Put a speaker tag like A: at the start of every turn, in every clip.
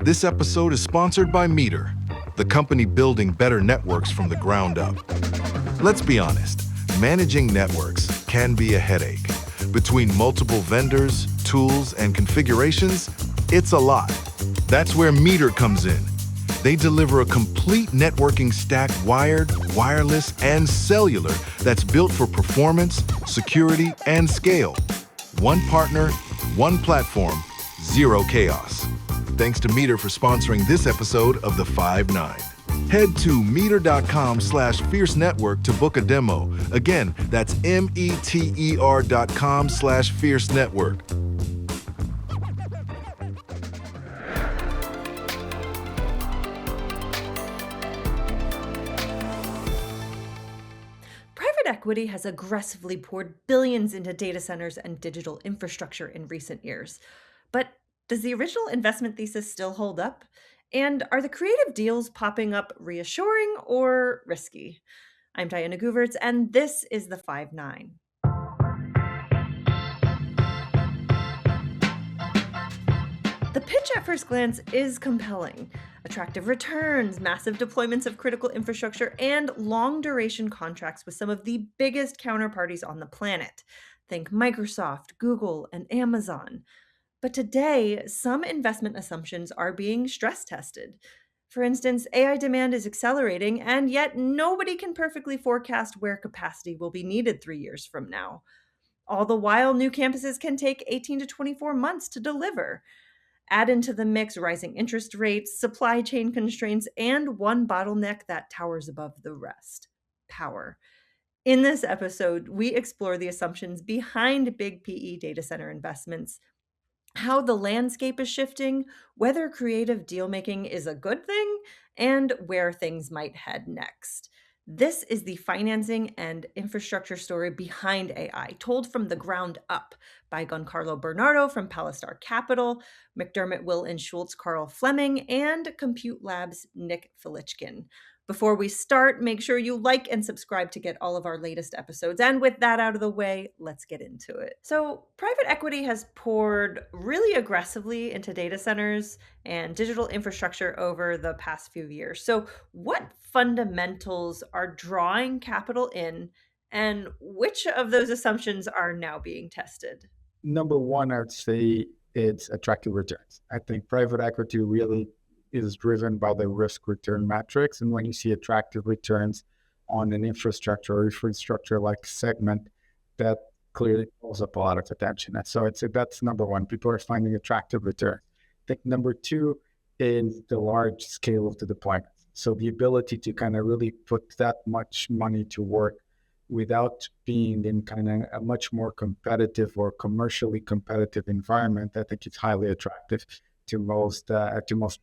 A: This episode is sponsored by Meter, the company building better networks from the ground up. Let's be honest, managing networks can be a headache. Between multiple vendors, tools, and configurations, it's a lot. That's where Meter comes in. They deliver a complete networking stack wired, wireless, and cellular that's built for performance, security, and scale. One partner, one platform, zero chaos. Thanks to Meter for sponsoring this episode of the 5-9. Head to meter.com/fierce network to book a demo. Again, that's meter.com/fierce network.
B: Private equity has aggressively poured billions into data centers and digital infrastructure in recent years. But does the original investment thesis still hold up? And are the creative deals popping up reassuring or risky? I'm Diana Gooverts, and this is the 5-9. The pitch at first glance is compelling. Attractive returns, massive deployments of critical infrastructure, and long duration contracts with some of the biggest counterparties on the planet. Think Microsoft, Google, and Amazon. But today, some investment assumptions are being stress tested. For instance, AI demand is accelerating, and yet nobody can perfectly forecast where capacity will be needed 3 years from now. All the while, new campuses can take 18 to 24 months to deliver. Add into the mix rising interest rates, supply chain constraints, and one bottleneck that towers above the rest: power. In this episode, we explore the assumptions behind big PE data center investments, how the landscape is shifting, whether creative deal making is a good thing, and where things might head next. This is the financing and infrastructure story behind AI, told from the ground up by Giancarlo Bernardo from Palistar Capital, McDermott, Will and Schultz, Carl Fleming, and Compute Labs' Nick Felichkin. Before we start, make sure you like and subscribe to get all of our latest episodes. And with that out of the way, let's get into it. So, private equity has poured really aggressively into data centers and digital infrastructure over the past few years. So, what fundamentals are drawing capital in, and which of those assumptions are now being tested?
C: Number one, I would say it's attractive returns. I think private equity really is driven by the risk return metrics. And when you see attractive returns on an infrastructure or infrastructure like segment, that clearly pulls up a lot of attention. And so that's number one. People are finding attractive return. I think number two is the large scale of the deployment. So the ability to kind of really put that much money to work without being in kind of a much more competitive or commercially competitive environment, I think it's highly attractive to most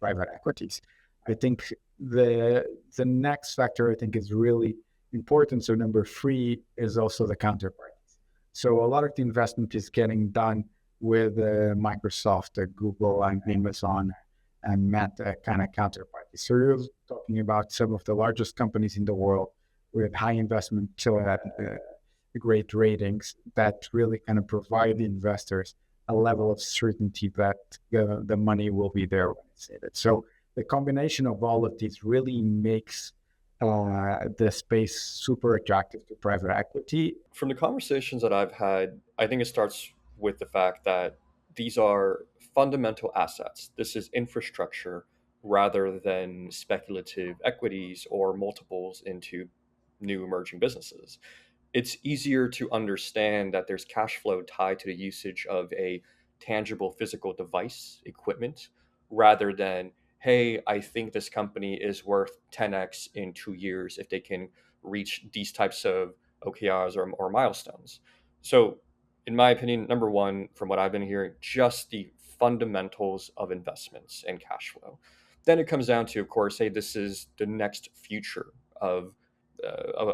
C: private equities. I think the next factor I think is really important. So number three is also the counterparties. So a lot of the investment is getting done with Microsoft, Google, and Amazon, and Meta kind of counterparties. So you're talking about some of the largest companies in the world with high investment, great ratings that really kind of provide the investors a level of certainty that the money will be there when it's needed. So the combination of all of these really makes the space super attractive to private equity.
D: From the conversations that I've had, I think it starts with the fact that these are fundamental assets. This is infrastructure rather than speculative equities or multiples into new emerging businesses. It's easier to understand that there's cash flow tied to the usage of a tangible physical device, equipment, rather than, hey, I think this company is worth 10x in 2 years if they can reach these types of OKRs or milestones. So, in my opinion, number one, from what I've been hearing, just the fundamentals of investments and cash flow. Then it comes down to, of course, hey, this is the next future of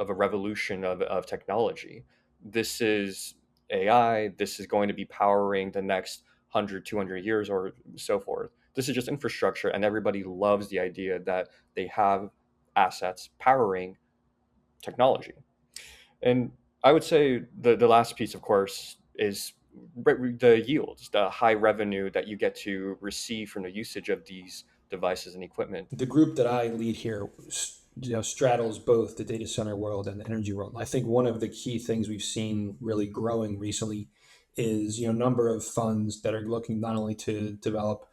D: a revolution of technology. This is AI. This is going to be powering the next 100, 200 years or so forth. This is just infrastructure, and everybody loves the idea that they have assets powering technology. And I would say the last piece, of course, is the yields, the high revenue that you get to receive from the usage of these devices and equipment.
E: The group that I lead here, straddles both the data center world and the energy world. I think one of the key things we've seen really growing recently is number of funds that are looking not only to develop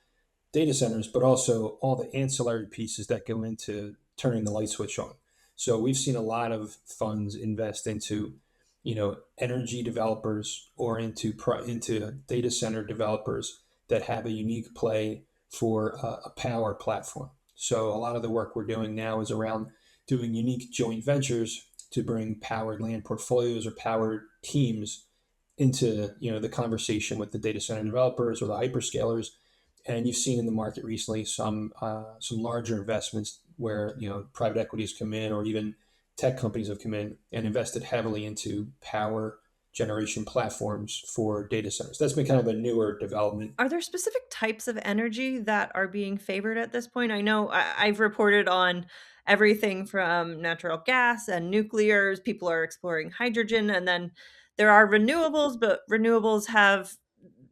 E: data centers, but also all the ancillary pieces that go into turning the light switch on. So we've seen a lot of funds invest into, energy developers or into data center developers that have a unique play for a power platform. So a lot of the work we're doing now is around doing unique joint ventures to bring powered land portfolios or powered teams into the conversation with the data center developers or the hyperscalers. And you've seen in the market recently some larger investments where private equities come in, or even tech companies have come in and invested heavily into power generation platforms for data centers. That's been kind of a newer development.
B: Are there specific types of energy that are being favored at this point? I know I've reported on everything from natural gas and nuclears. People are exploring hydrogen, and then there are renewables, but renewables have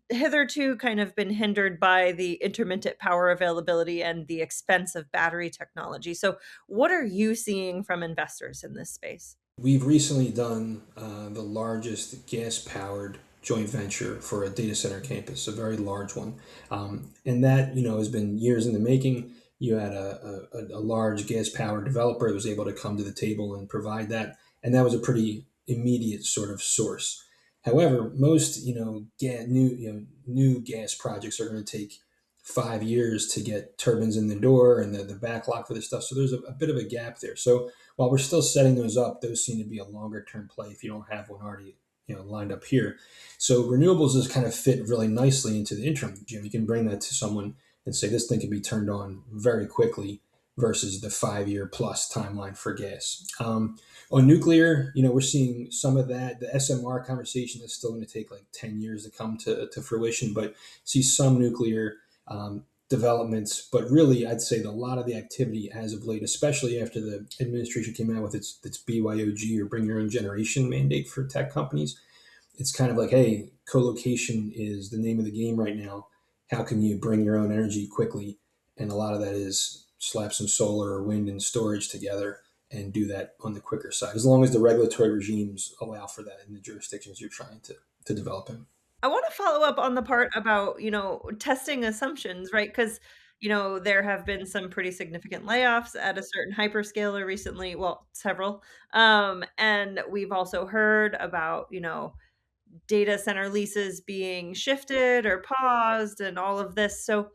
B: hitherto kind of been hindered by the intermittent power availability and the expense of battery technology. So, what are you seeing from investors in this space?
E: We've recently done the largest gas-powered joint venture for a data center campus, a very large one, and that has been years in the making. You had a large gas-powered developer that was able to come to the table and provide that, and that was a pretty immediate sort of source. However, most new gas projects are going to take 5 years to get turbines in the door and the backlog for this stuff. So there's a bit of a gap there. So while we're still setting those up, those seem to be a longer term play if you don't have one already lined up here. So renewables has kind of fit really nicely into the interim, Jim. You can bring that to someone and say this thing can be turned on very quickly versus the 5 year plus timeline for gas. On nuclear, we're seeing some of that. The SMR conversation is still going to take like 10 years to come to fruition, but see some nuclear developments. But really, I'd say that a lot of the activity as of late, especially after the administration came out with its BYOG, or bring your own generation mandate for tech companies, it's kind of like, hey, co-location is the name of the game right now. How can you bring your own energy quickly? And a lot of that is slap some solar or wind and storage together and do that on the quicker side, as long as the regulatory regimes allow for that in the jurisdictions you're trying to develop in.
B: I want to follow up on the part about, testing assumptions, right? Because, there have been some pretty significant layoffs at a certain hyperscaler recently, well, several. And we've also heard about, data center leases being shifted or paused and all of this. So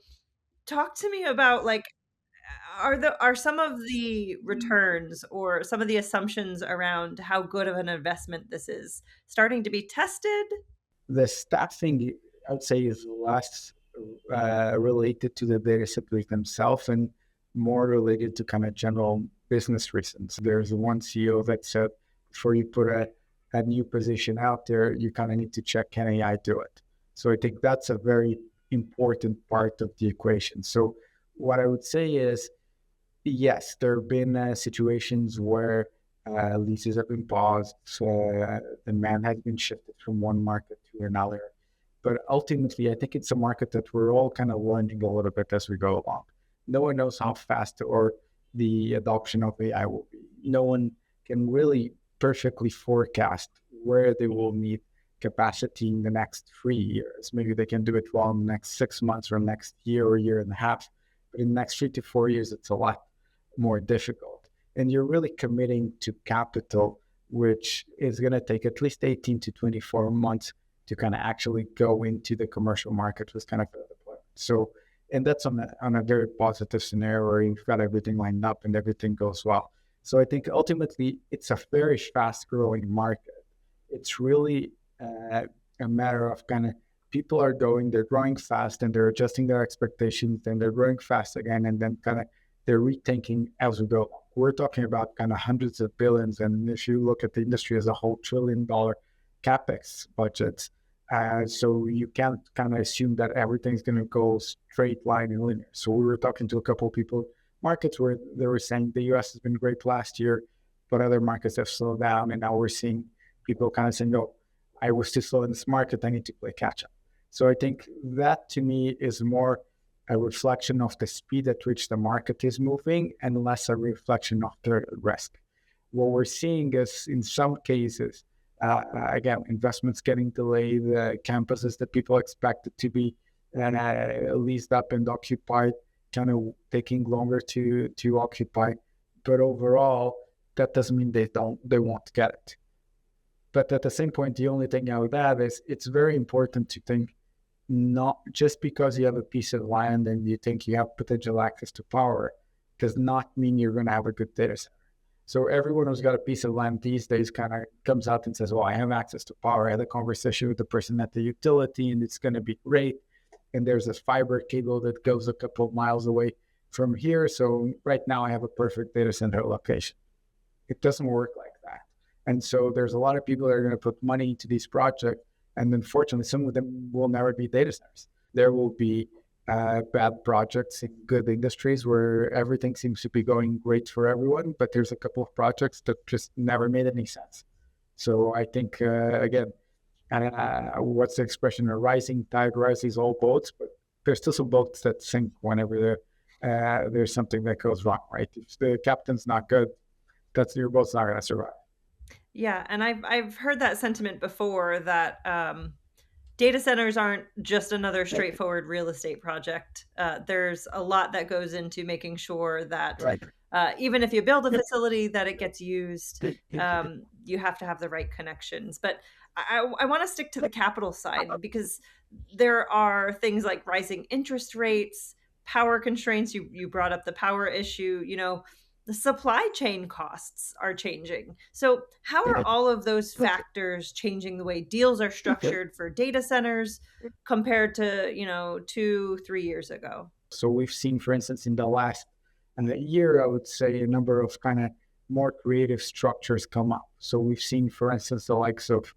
B: talk to me about, like, are some of the returns or some of the assumptions around how good of an investment this is starting to be tested?
C: The staffing, I would say, is less related to the data centers themselves and more related to kind of general business reasons. There's one CEO that said, before you put a new position out there, you kind of need to check, can AI do it? So I think that's a very important part of the equation. So what I would say is, yes, there have been situations where leases have been paused, so demand has been shifted from one market to another. But ultimately, I think it's a market that we're all kind of learning a little bit as we go along. No one knows how fast or the adoption of AI will be. No one can really perfectly forecast where they will need capacity in the next 3 years. Maybe they can do it well in the next 6 months or next year or year and a half. But in the next 3 to 4 years, it's a lot more difficult. And you're really committing to capital, which is going to take at least 18 to 24 months to kind of actually go into the commercial market with kind of the deployment. So, and that's on a very positive scenario where you've got everything lined up and everything goes well. So I think ultimately it's a very fast growing market. It's really a matter of kind of people they're growing fast and they're adjusting their expectations, and they're growing fast again, and then kind of they're rethinking as we go. We're talking about kind of hundreds of billions, and if you look at the industry as a whole, $1 trillion capex budgets. So you can't kind of assume that everything's going to go straight line and linear. So we were talking to a couple of people, markets where they were saying the US has been great last year, but other markets have slowed down. And now we're seeing people kind of saying, no, I was too slow in this market, I need to play catch up. So I think that to me is more a reflection of the speed at which the market is moving and less a reflection of the risk. What we're seeing is, in some cases, again, investments getting delayed, campuses that people expected to be leased up and occupied, kind of taking longer to occupy. But overall, that doesn't mean they won't get it. But at the same point, the only thing I would add is it's very important to think, not just because you have a piece of land and you think you have potential access to power does not mean you're going to have a good data center. So everyone who's got a piece of land these days kind of comes out and says, well, I have access to power. I had a conversation with the person at the utility and it's going to be great. And there's this fiber cable that goes a couple of miles away from here. So right now I have a perfect data center location. It doesn't work like that. And so there's a lot of people that are going to put money into these projects. And unfortunately, some of them will never be data centers. There will be bad projects in good industries where everything seems to be going great for everyone, but there's a couple of projects that just never made any sense. So I think, again, what's the expression? A rising tide rises all boats, but there's still some boats that sink whenever there's something that goes wrong, right? If the captain's not good, your boat's not going to survive.
B: Yeah, and I've heard that sentiment before, that data centers aren't just another straightforward real estate project. There's a lot that goes into making sure that even if you build a facility, that it gets used. You have to have the right connections. But I want to stick to the capital side, because there are things like rising interest rates, power constraints. You brought up the power issue. The supply chain costs are changing. So how are all of those factors changing the way deals are structured for data centers compared to, 2-3 years ago?
C: So we've seen, for instance, in the last year, I would say, a number of kind of more creative structures come up. So we've seen, for instance, the likes of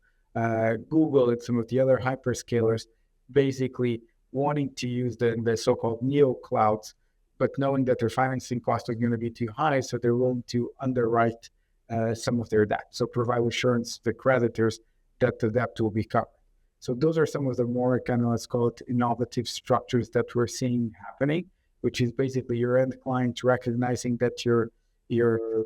C: Google and some of the other hyperscalers basically wanting to use the so-called neo clouds, but knowing that their financing costs are going to be too high, so they're willing to underwrite some of their debt. So provide assurance to creditors that the debt will be covered. So those are some of the more kind of, let's call it, innovative structures that we're seeing happening, which is basically your end client recognizing that your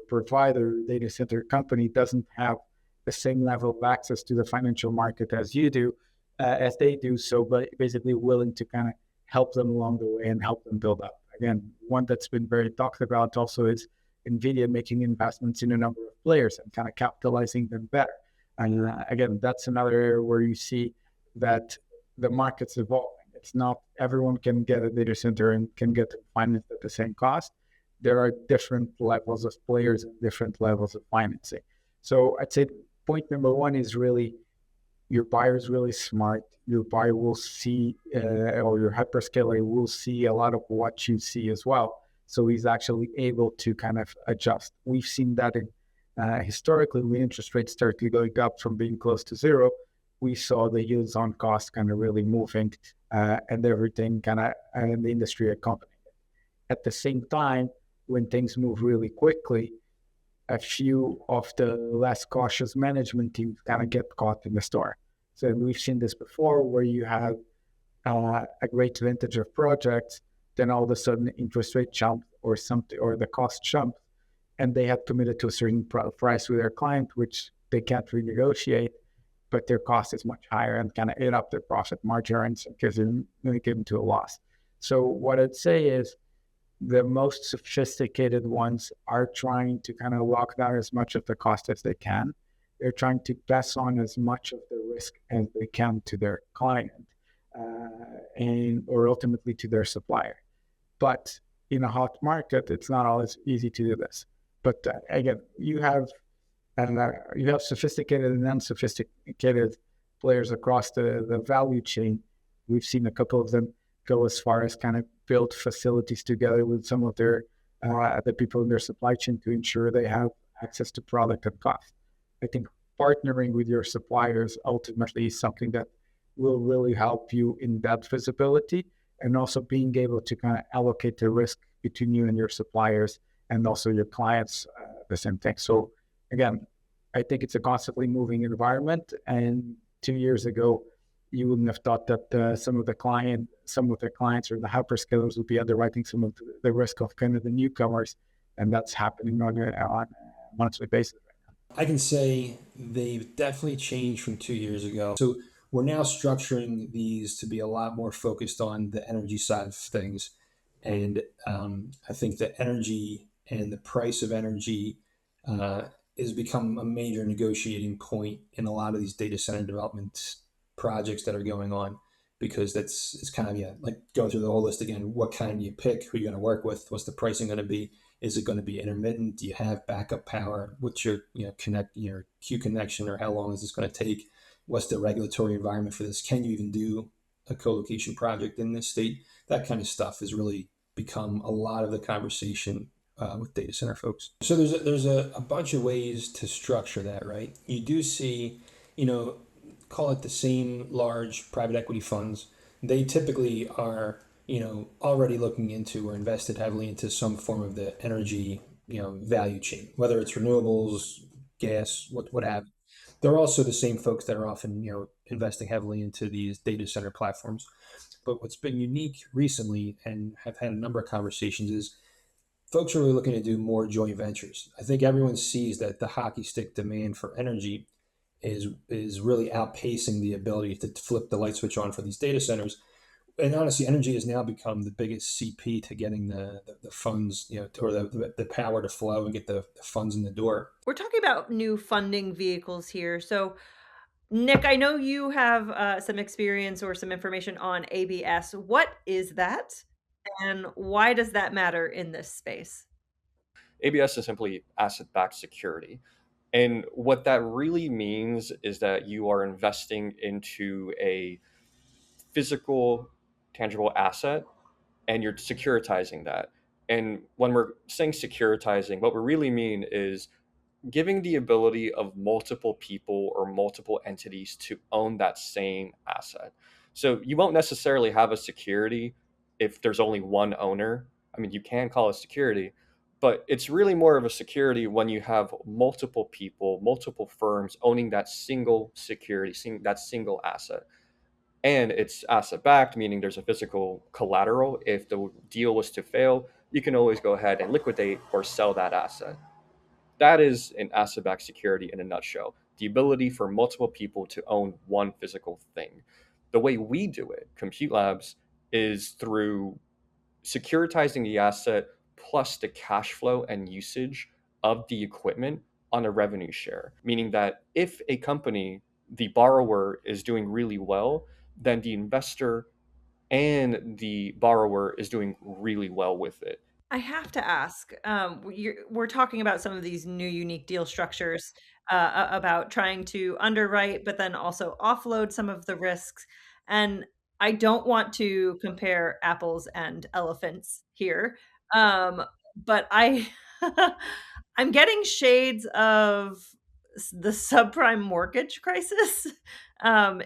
C: provider, data center company, doesn't have the same level of access to the financial market as you do, as they do. So basically willing to kind of help them along the way and help them build up. Again, one that's been very talked about also is NVIDIA making investments in a number of players and kind of capitalizing them better. And again, that's another area where you see that the market's evolving. It's not everyone can get a data center and can get financed at the same cost. There are different levels of players and different levels of financing. So I'd say point number one is really, your buyer is really smart. Your buyer will see, or your hyperscaler will see a lot of what you see as well. So he's actually able to kind of adjust. We've seen that historically, when interest rates started going up from being close to zero, we saw the yields on cost kind of really moving and everything kind of in the industry accompanying it. At the same time, when things move really quickly, a few of the less cautious management teams kind of get caught in the storm. So we've seen this before, where you have a great vintage of projects, then all of a sudden interest rate jump or something, or the cost jump, and they have committed to a certain price with their client, which they can't renegotiate, but their cost is much higher and kind of eat up their profit margins because they're going to give them to a loss. So what I'd say is, the most sophisticated ones are trying to kind of lock down as much of the cost as they can. They're trying to pass on as much of the risk as they can to their client or ultimately to their supplier. But in a hot market, it's not always easy to do this. But again, you have sophisticated and unsophisticated players across the value chain. We've seen a couple of them go as far as kind of build facilities together with some of their the people in their supply chain to ensure they have access to product and cost. I think partnering with your suppliers ultimately is something that will really help you in that visibility, and also being able to kind of allocate the risk between you and your suppliers and also your clients, the same thing. So again, I think it's a constantly moving environment. And 2 years ago, you wouldn't have thought that some of the clients or the hyperscalers would be underwriting some of the risk of kind of the newcomers, and that's happening on a monthly basis.
E: I can say they've definitely changed from 2 years ago. So we're now structuring these to be a lot more focused on the energy side of things. And I think that energy and the price of energy uh, has become a major negotiating point in a lot of these data center development projects that are going on, because it's kind of, yeah, like going through the whole list again. What kind do you pick? Who are you going to work with? What's the pricing going to be? Is it going to be intermittent? Do you have backup power? What's your your queue connection, or how long is this going to take? What's the regulatory environment for this? Can you even do a co-location project in this state? That kind of stuff has really become a lot of the conversation with data center folks. So there's a bunch of ways to structure that, right? You do see, call it the same large private equity funds. They typically are already looking into or invested heavily into some form of the energy value chain, whether it's renewables, gas, what have you. They're also the same folks that are often investing heavily into these data center platforms. But what's been unique recently, and have had a number of conversations, is folks are really looking to do more joint ventures. I think everyone sees that the hockey stick demand for energy is really outpacing the ability to flip the light switch on for these data centers. And honestly, energy has now become the biggest CP to getting the funds, or the power to flow and get the funds in the door.
B: We're talking about new funding vehicles here. So, Nick, I know you have some experience or some information on ABS. What is that? And why does that matter in this space?
D: ABS is simply asset backed security. And what that really means is that you are investing into a physical, tangible asset and you're securitizing that. And when we're saying securitizing, what we really mean is giving the ability of multiple people or multiple entities to own that same asset. So you won't necessarily have a security if there's only one owner. I mean, you can call it security, but it's really more of a security when you have multiple people, multiple firms owning that single security, that single asset. And it's asset backed, meaning there's a physical collateral. If the deal was to fail, you can always go ahead and liquidate or sell that asset. That is an asset backed security in a nutshell, the ability for multiple people to own one physical thing. The way we do it, Compute Labs, is through securitizing the asset plus the cash flow and usage of the equipment on a revenue share, meaning that if a company, the borrower, is doing really well, then the investor and the borrower is doing really well with it.
B: I have to ask, we're talking about some of these new unique deal structures, about trying to underwrite, but then also offload some of the risks. And I don't want to compare apples and elephants here, um, but I'm getting shades of the subprime mortgage crisis,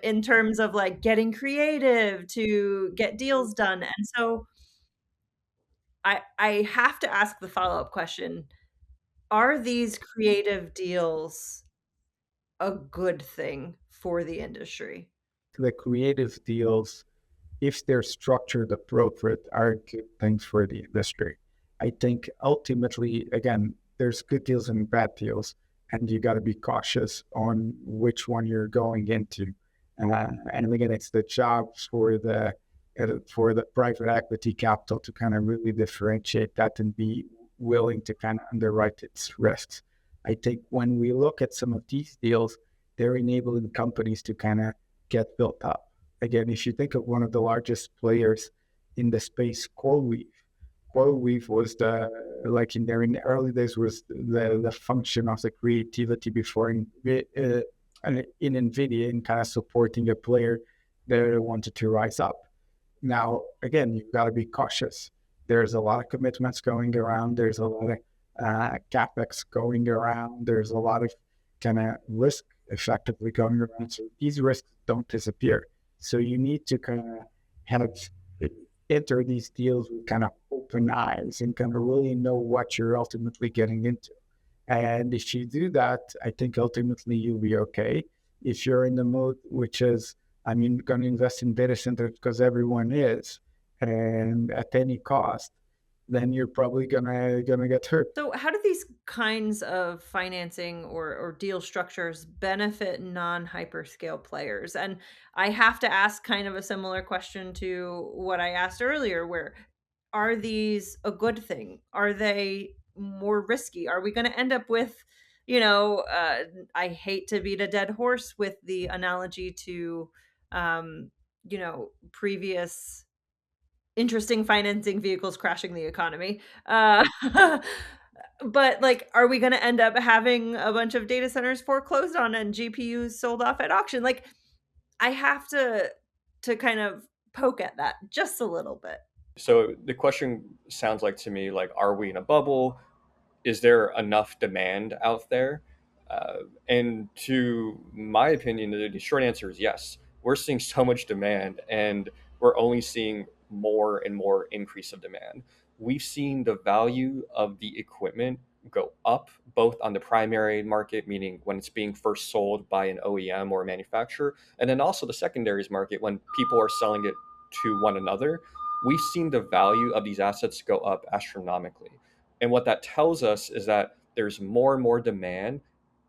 B: in terms of like getting creative to get deals done. And so I have to ask the follow-up question. Are these creative deals a good thing for the industry?
C: The creative deals, if they're structured appropriate, are good things for the industry. I think ultimately, again, there's good deals and bad deals, and you got to be cautious on which one you're going into. And again, it's the job for the private equity capital to kind of really differentiate that and be willing to kind of underwrite its risks. I think when we look at some of these deals, they're enabling companies to kind of get built up. Again, if you think of one of the largest players in the space, CoreWeave was in the early days was the function of the creativity before in NVIDIA and kind of supporting a player that wanted to rise up. Now, again, you've got to be cautious. There's a lot of commitments going around. There's a lot of capex going around. There's a lot of kind of risk effectively going around. So these risks don't disappear. So you need to kind of have enter these deals with kind of open eyes and kind of really know what you're ultimately getting into. And if you do that, I think ultimately you'll be okay. If you're in the mode which is I mean, going to invest in data centers because everyone is, and at any cost, then you're probably gonna get hurt.
B: So, how do these kinds of financing or deal structures benefit non-hyperscale players? And I have to ask kind of a similar question to what I asked earlier, where are these a good thing? Are they more risky? Are we going to end up with, I hate to beat a dead horse with the analogy to, previous interesting financing vehicles crashing the economy. But, like, are we gonna end up having a bunch of data centers foreclosed on and GPUs sold off at auction? Like, I have to kind of poke at that just a little bit.
D: So the question sounds like to me like, are we in a bubble? Is there enough demand out there? And to my opinion, the short answer is yes. We're seeing so much demand, and we're only seeing more and more increase of demand. We've seen the value of the equipment go up both on the primary market, meaning when it's being first sold by an OEM or a manufacturer, and then also the secondaries market when people are selling it to one another. We've seen the value of these assets go up astronomically. And what that tells us is that there's more and more demand,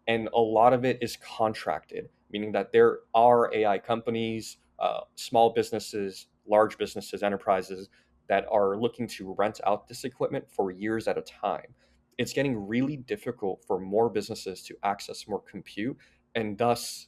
D: and a lot of it is contracted, meaning that there are AI companies, small businesses, large businesses, enterprises that are looking to rent out this equipment for years at a time. It's getting really difficult for more businesses to access more compute, and thus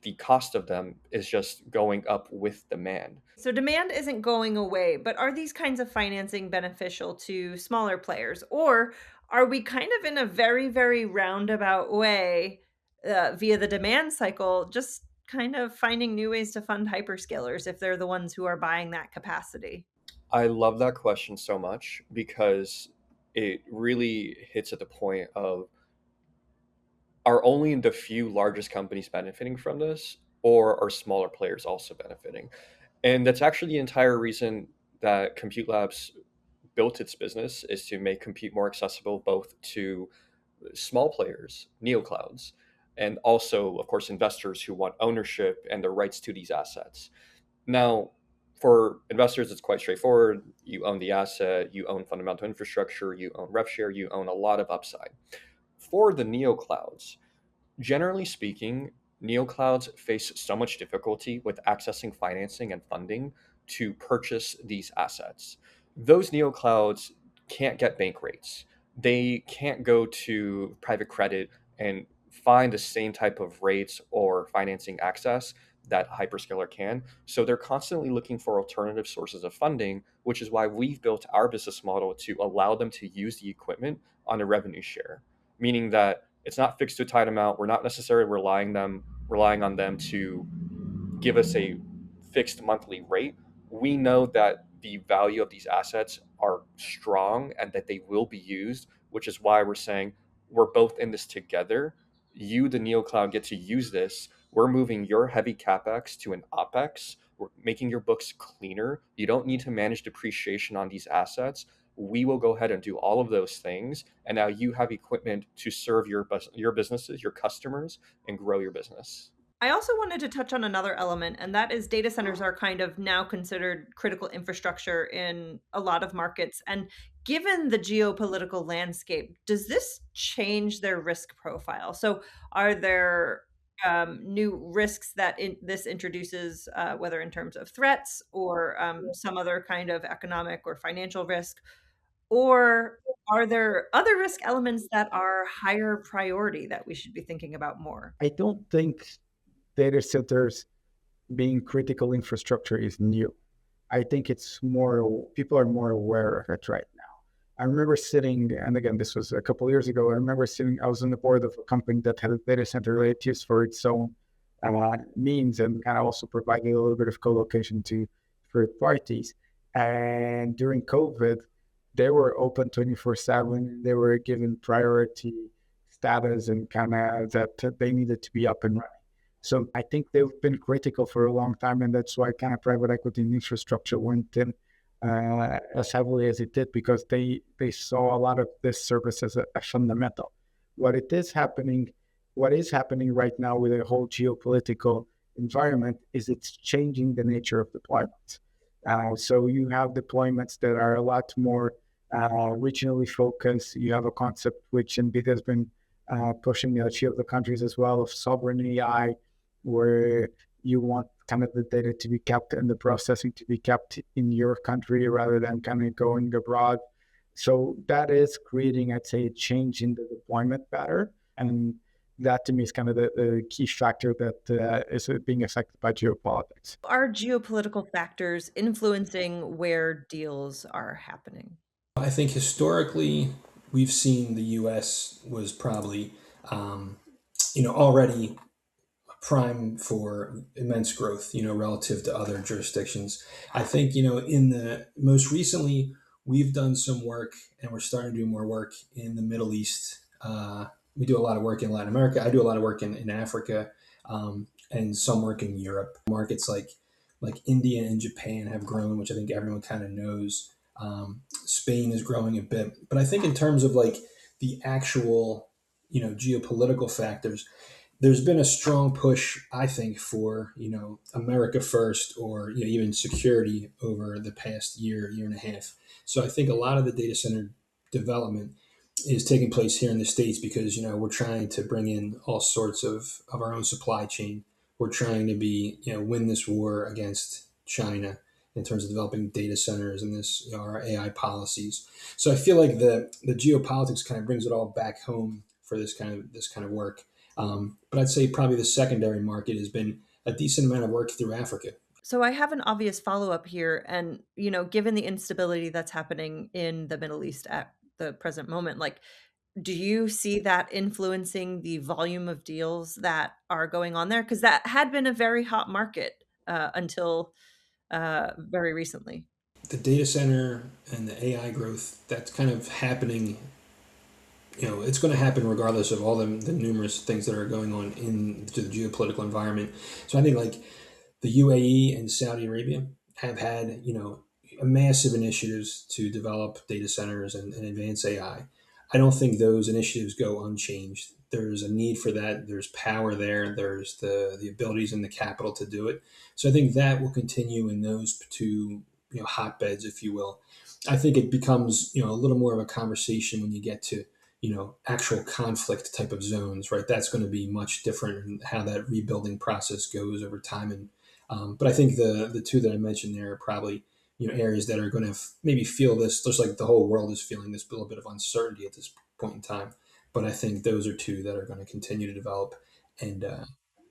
D: the cost of them is just going up with demand.
B: So demand isn't going away, but are these kinds of financing beneficial to smaller players? Or are we kind of in a very, very roundabout way, via the demand cycle, just kind of finding new ways to fund hyperscalers if they're the ones who are buying that capacity?
D: I love that question so much because it really hits at the point of, are only the few largest companies benefiting from this, or are smaller players also benefiting? And that's actually the entire reason that Compute Labs built its business, is to make compute more accessible both to small players, neoclouds, and also, of course, investors who want ownership and the rights to these assets. Now, for investors, it's quite straightforward. You own the asset, you own fundamental infrastructure, you own rev share, you own a lot of upside. For the neoclouds, generally speaking, neoclouds face so much difficulty with accessing financing and funding to purchase these assets. Those neoclouds can't get bank rates. They can't go to private credit and find the same type of rates or financing access that hyperscaler can. So they're constantly looking for alternative sources of funding, which is why we've built our business model to allow them to use the equipment on a revenue share, meaning that it's not fixed to a tight amount. We're not necessarily relying on them to give us a fixed monthly rate. We know that the value of these assets are strong and that they will be used, which is why we're saying we're both in this together. You, the NeoCloud, get to use this. We're moving your heavy capex to an opex. We're making your books cleaner. You don't need to manage depreciation on these assets. We will go ahead and do all of those things, and now you have equipment to serve your businesses, your customers, and grow your business.
B: I also wanted to touch on another element, and that is data centers are kind of now considered critical infrastructure in a lot of markets. And given the geopolitical landscape, does this change their risk profile? So, are there new risks that this introduces, whether in terms of threats or some other kind of economic or financial risk? Or are there other risk elements that are higher priority that we should be thinking about more?
C: I don't think data centers being critical infrastructure is new. I think it's more, people are more aware of it right now. I remember sitting, and again, this was a couple of years ago. I remember sitting, I was on the board of a company that had a data center relatives for its own means, and kind of also providing a little bit of co-location to third parties. And during COVID, they were open 24/7. They were given priority status and kind of that they needed to be up and running. So I think they've been critical for a long time, and that's why kind of private equity and infrastructure went in as heavily as it did, because they saw a lot of this service as a fundamental. What it is happening, what is happening right now with the whole geopolitical environment is it's changing the nature of deployment. So you have deployments that are a lot more regionally focused. You have a concept which NVIDIA has been pushing in a few of the countries as well of sovereign AI, where you want kind of the data to be kept and the processing to be kept in your country rather than kind of going abroad. So that is creating, I'd say, a change in the deployment pattern. And that to me is kind of the key factor that is being affected by geopolitics.
B: Are geopolitical factors influencing where deals are happening?
E: I think historically, we've seen the U.S. was probably, already prime for immense growth, relative to other jurisdictions. I think, in the most recently, we've done some work and we're starting to do more work in the Middle East. We do a lot of work in Latin America. I do a lot of work in Africa, and some work in Europe. Markets like India and Japan have grown, which I think everyone kind of knows. Spain is growing a bit, but I think in terms of like the actual, geopolitical factors, there's been a strong push, I think, for America first, or even security over the past year and a half. So I think a lot of the data center development is taking place here in the states because we're trying to bring in all sorts of our own supply chain. We're trying to be win this war against China in terms of developing data centers and this our AI policies. So I feel like the geopolitics kind of brings it all back home for this kind of work. But I'd say probably the secondary market has been a decent amount of work through Africa.
B: So I have an obvious follow-up here, and given the instability that's happening in the Middle East at the present moment, like, do you see that influencing the volume of deals that are going on there? Because that had been a very hot market until very recently.
E: The data center and the AI growth that's kind of happening, it's going to happen regardless of all the numerous things that are going on in the geopolitical environment. So I think like the UAE and Saudi Arabia have had, massive initiatives to develop data centers and advance AI. I don't think those initiatives go unchanged. There's a need for that. There's power there. There's the abilities and the capital to do it. So I think that will continue in those two, hotbeds, if you will. I think it becomes, a little more of a conversation when you get to, actual conflict type of zones, right? That's going to be much different in how that rebuilding process goes over time. And but I think the two that I mentioned there are probably areas that are going to maybe feel this, just like the whole world is feeling this little bit of uncertainty at this point in time. But I think those are two that are going to continue to develop, and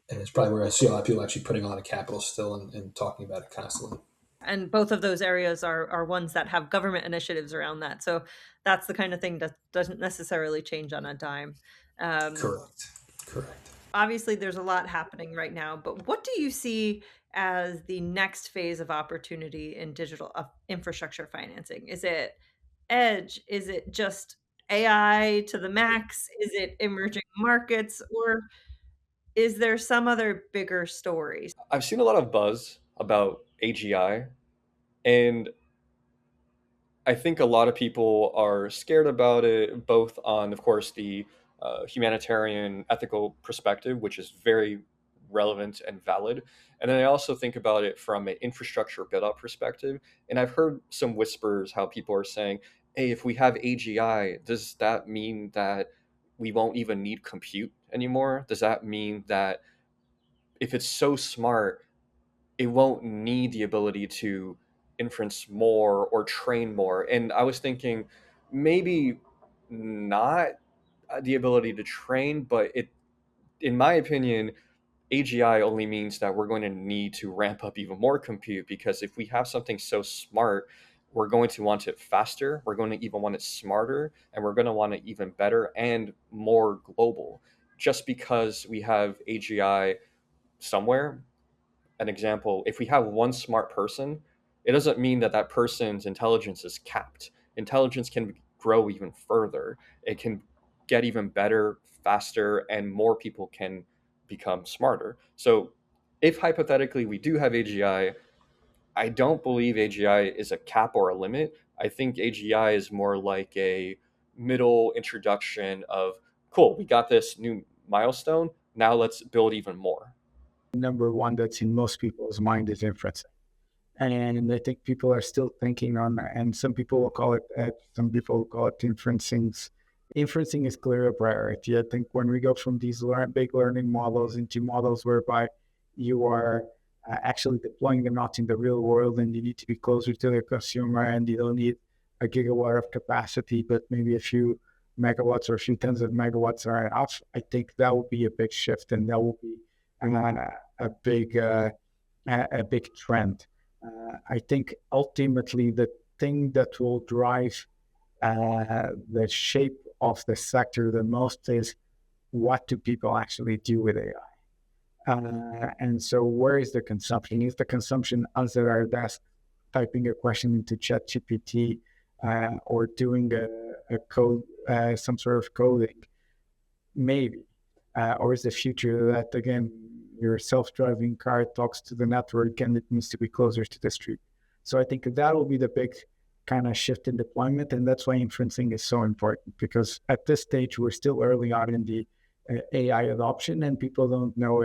E: it's probably where I see a lot of people actually putting a lot of capital still and talking about it constantly.
B: And both of those areas are ones that have government initiatives around that. So that's the kind of thing that doesn't necessarily change on a dime. Um,
E: Correct. Correct.
B: Obviously, there's a lot happening right now, but what do you see as the next phase of opportunity in digital infrastructure financing? Is it edge? Is it just AI to the max? Is it emerging markets? Or is there some other bigger story?
D: I've seen a lot of buzz about AGI, and I think a lot of people are scared about it, both on, of course, the humanitarian ethical perspective, which is very relevant and valid. And then I also think about it from an infrastructure build out perspective. And I've heard some whispers how people are saying, hey, if we have AGI, does that mean that we won't even need compute anymore? Does that mean that if it's so smart, it won't need the ability to inference more or train more? And I was thinking maybe not the ability to train, but it, in my opinion, AGI only means that we're going to need to ramp up even more compute, because if we have something so smart, we're going to want it faster, we're going to even want it smarter, and we're going to want it even better and more global. Just because we have AGI somewhere, an example, if we have one smart person, it doesn't mean that that person's intelligence is capped. Intelligence can grow even further. It can get even better, faster, and more people can become smarter. So, if hypothetically we do have I don't believe AGI is a cap or a limit. I think AGI is more like a middle introduction of, cool, we got this new milestone. Now let's build even more.
C: number one that's in most people's mind is inferencing. And I think people are still thinking on that. And some people will call it edge, some people will call it inferencing. Inferencing is clearly a priority. I think when we go from these big learning models into models whereby you are actually deploying them not in the real world, and you need to be closer to the consumer, and you don't need a gigawatt of capacity, but maybe a few megawatts or a few tens of megawatts are enough. I think that will be a big shift, and that will be a big trend. I think ultimately the thing that will drive the shape of the sector the most is what do people actually do with AI? And so where is the consumption? Is the consumption us at our desk typing a question into ChatGPT or doing a code, some sort of coding? Maybe. Or is the future that, again, your self-driving car talks to the network and it needs to be closer to the street? So I think that will be the big kind of shift in deployment. And that's why inferencing is so important, because at this stage, we're still early on in the AI adoption, and people don't know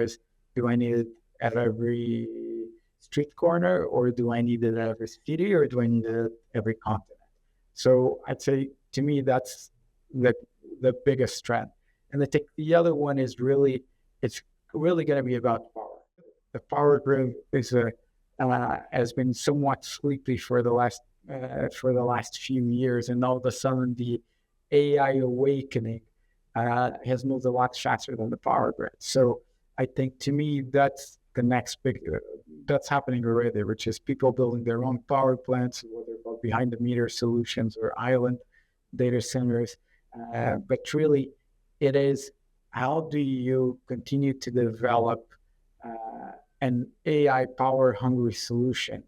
C: do I need it at every street corner, or do I need it at every city, or do I need it at every continent? So I'd say, to me, that's the biggest trend. And I think the other one is it's really going to be about power. The power grid has been somewhat sleepy for the last few years, and all of a sudden the AI awakening has moved a lot faster than the power grid. So I think, to me, that's the next big that's happening already, which is people building their own power plants, whether behind the meter solutions or island data centers. But really, it is, how do you continue to develop an AI power hungry solution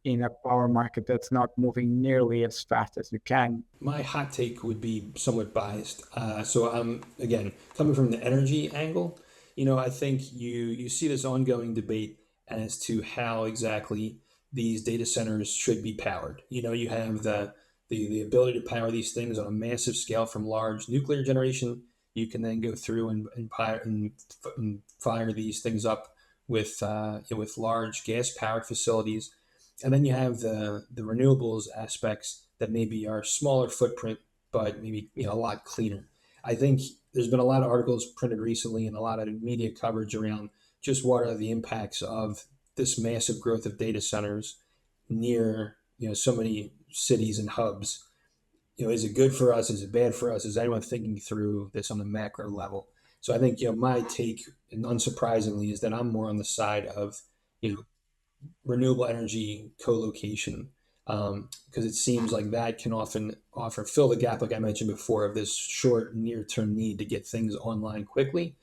C: in a power market that's not moving nearly as fast as you can?
E: My hot take would be somewhat biased. So I'm, again, coming from the energy angle. I think you see this ongoing debate as to how exactly these data centers should be powered. You have the ability to power these things on a massive scale from large nuclear generation. You can then go through and fire these things up with large gas powered facilities, and then you have the renewables aspects that maybe are smaller footprint, but maybe a lot cleaner. I think there's been a lot of articles printed recently and a lot of media coverage around just what are the impacts of this massive growth of data centers near so many cities and hubs. Is it good for us? Is it bad for us? Is anyone thinking through this on a macro level? So I think my take, and unsurprisingly, is that I'm more on the side of renewable energy co-location, because it seems like that can often fill the gap, like I mentioned before, of this short near-term need to get things online quickly,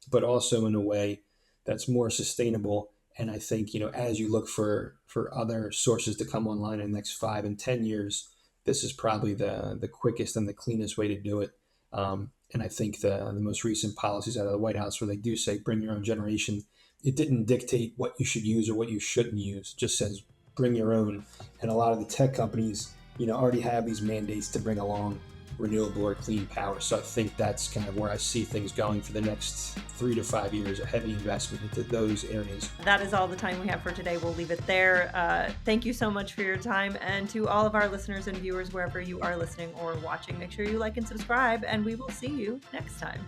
E: but also in a way that's more sustainable. And I think as you look for other sources to come online in the next 5 and 10 years, this is probably the quickest and the cleanest way to do it. And I think the most recent policies out of the White House, where they do say bring your own generation, it didn't dictate what you should use or what you shouldn't use. It just says bring your own. And a lot of the tech companies, already have these mandates to bring along renewable or clean power. So I think that's kind of where I see things going for the next 3 to 5 years, a heavy investment into those areas.
B: That is all the time we have for today. We'll leave it there. Thank you so much for your time. And to all of our listeners and viewers, wherever you are listening or watching, make sure you like and subscribe, and we will see you next time.